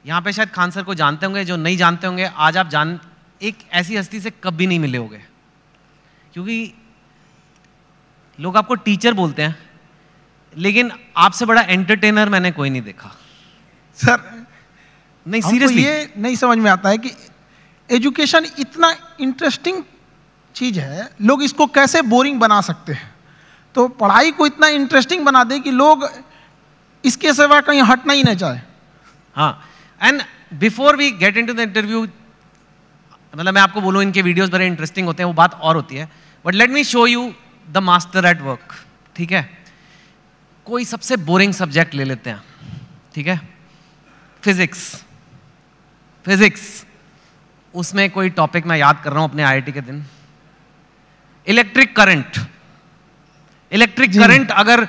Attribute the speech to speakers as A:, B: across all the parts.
A: यहाँ पे शायद खान सर को जानते होंगे, जो नहीं जानते होंगे आज आप एक ऐसी हस्ती से कभी नहीं मिले होंगे, क्योंकि लोग आपको टीचर बोलते हैं, लेकिन आपसे बड़ा एंटरटेनर मैंने कोई नहीं देखा
B: सर।
A: नहीं सीरियसली,
B: ये नहीं समझ में आता है कि एजुकेशन इतना इंटरेस्टिंग चीज है, लोग इसको कैसे बोरिंग बना सकते हैं। तो पढ़ाई को इतना इंटरेस्टिंग बना दे कि लोग इसके सिवा कहीं हटना ही नहीं चाहे।
A: हाँ, and before we get into the interview, मतलब मैं आपको बोलूँ इनके वीडियोस बड़े इंटरेस्टिंग होते हैं, वो बात और होती है, but let me show you the master at work. ठीक है, कोई सबसे बोरिंग सब्जेक्ट ले लेते हैं, ठीक है, फिजिक्स, उसमें कोई टॉपिक मैं याद कर रहा हूं अपने आईआईटी के दिन, इलेक्ट्रिक करंट अगर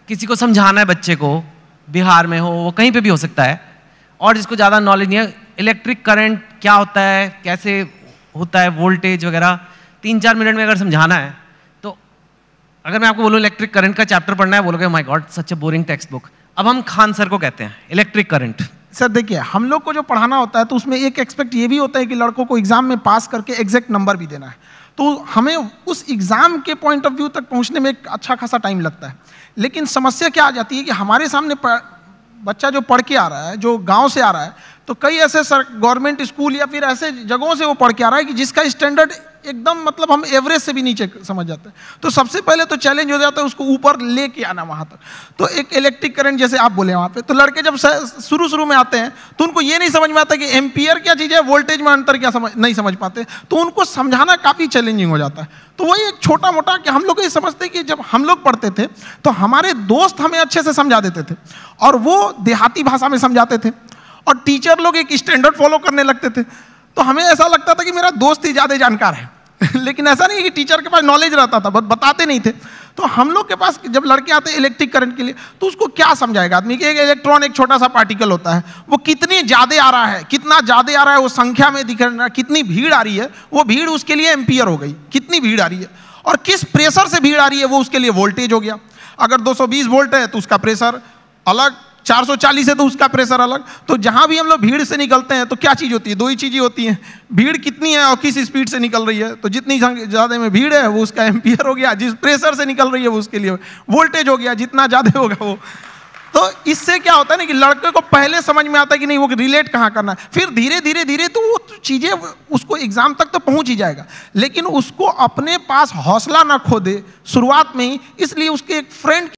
A: किसी को समझाना है बच्चे को, बिहार में हो, वो कहीं पे भी हो सकता है, और जिसको ज़्यादा नॉलेज नहीं है, इलेक्ट्रिक करंट क्या होता है, कैसे होता है, वोल्टेज वगैरह 3-4 मिनट में अगर समझाना है, तो अगर मैं आपको बोलूँ इलेक्ट्रिक करंट का चैप्टर पढ़ना है, बोलोगे my God such a boring text book. अब हम खान सर को कहते हैं इलेक्ट्रिक करंट।
B: सर देखिए, हम लोग को जो पढ़ाना होता है तो उसमें एक एक्सपेक्ट ये भी होता है कि लड़कों को एग्जाम में पास करके एग्जैक्ट नंबर भी देना है, तो हमें उस एग्जाम के पॉइंट ऑफ व्यू तक पहुंचने में एक अच्छा खासा टाइम लगता है। लेकिन समस्या क्या आ जाती है कि हमारे सामने बच्चा जो पढ़ के आ रहा है, जो गांव से आ रहा है, तो कई ऐसे गवर्नमेंट स्कूल या फिर ऐसे जगहों से वो पढ़ के आ रहा है कि जिसका स्टैंडर्ड एकदम मतलब हम एवरेज से भी नीचे समझ जाते हैं। तो सबसे पहले तो चैलेंज हो जाता है उसको ऊपर लेके आना वहाँ तक। तो एक इलेक्ट्रिक करंट जैसे आप बोले वहाँ पे, तो लड़के जब शुरू में आते हैं तो उनको ये नहीं समझ में आता कि एम्पियर क्या चीज़ है, वोल्टेज में अंतर क्या नहीं समझ पाते, तो उनको समझाना काफ़ी चैलेंजिंग हो जाता है। तो वही एक छोटा मोटा कि हम लोग ये समझते हैं कि जब हम लोग पढ़ते थे तो हमारे दोस्त हमें अच्छे से समझा देते थे, और वो देहाती भाषा में समझाते थे, और टीचर लोग एक स्टैंडर्ड फॉलो करने लगते थे। तो हमें ऐसा लगता था कि मेरा दोस्त ही ज़्यादा जानकार है लेकिन ऐसा नहीं है कि टीचर के पास नॉलेज रहता था, बताते नहीं थे। तो हम लोग के पास जब लड़के आते हैं इलेक्ट्रिक करंट के लिए, तो उसको क्या समझाएगा आदमी कि एक इलेक्ट्रॉन एक छोटा सा पार्टिकल होता है, वो कितनी ज़्यादा आ रहा है, कितना ज़्यादा आ रहा है, वो संख्या में दिख रहा है, कितनी भीड़ आ रही है, वो भीड़ उसके लिए एम्पियर हो गई, कितनी भीड़ आ रही है, और किस प्रेशर से भीड़ आ रही है वो उसके लिए वोल्टेज हो गया। अगर 220 वोल्ट है तो उसका प्रेशर अलग, 440 है तो उसका प्रेशर अलग। तो जहां भी हम लोग भीड़ से निकलते हैं तो क्या चीज़ होती है, दो ही चीज़ें होती हैं, भीड़ कितनी है और किस स्पीड से निकल रही है। तो जितनी ज़्यादा में भीड़ है वो उसका एम्पियर हो गया, जिस प्रेशर से निकल रही है वो उसके लिए वोल्टेज हो गया, जितना ज़्यादा होगा वो। तो इससे क्या होता है ना कि लड़के को पहले समझ में आता है कि नहीं वो रिलेट कहाँ करना है, फिर धीरे धीरे तो वो चीज़ें उसको एग्जाम तक तो पहुँच ही जाएगा, लेकिन उसको अपने पास हौसला ना खो दे शुरुआत में ही। इसलिए उसके एक फ्रेंड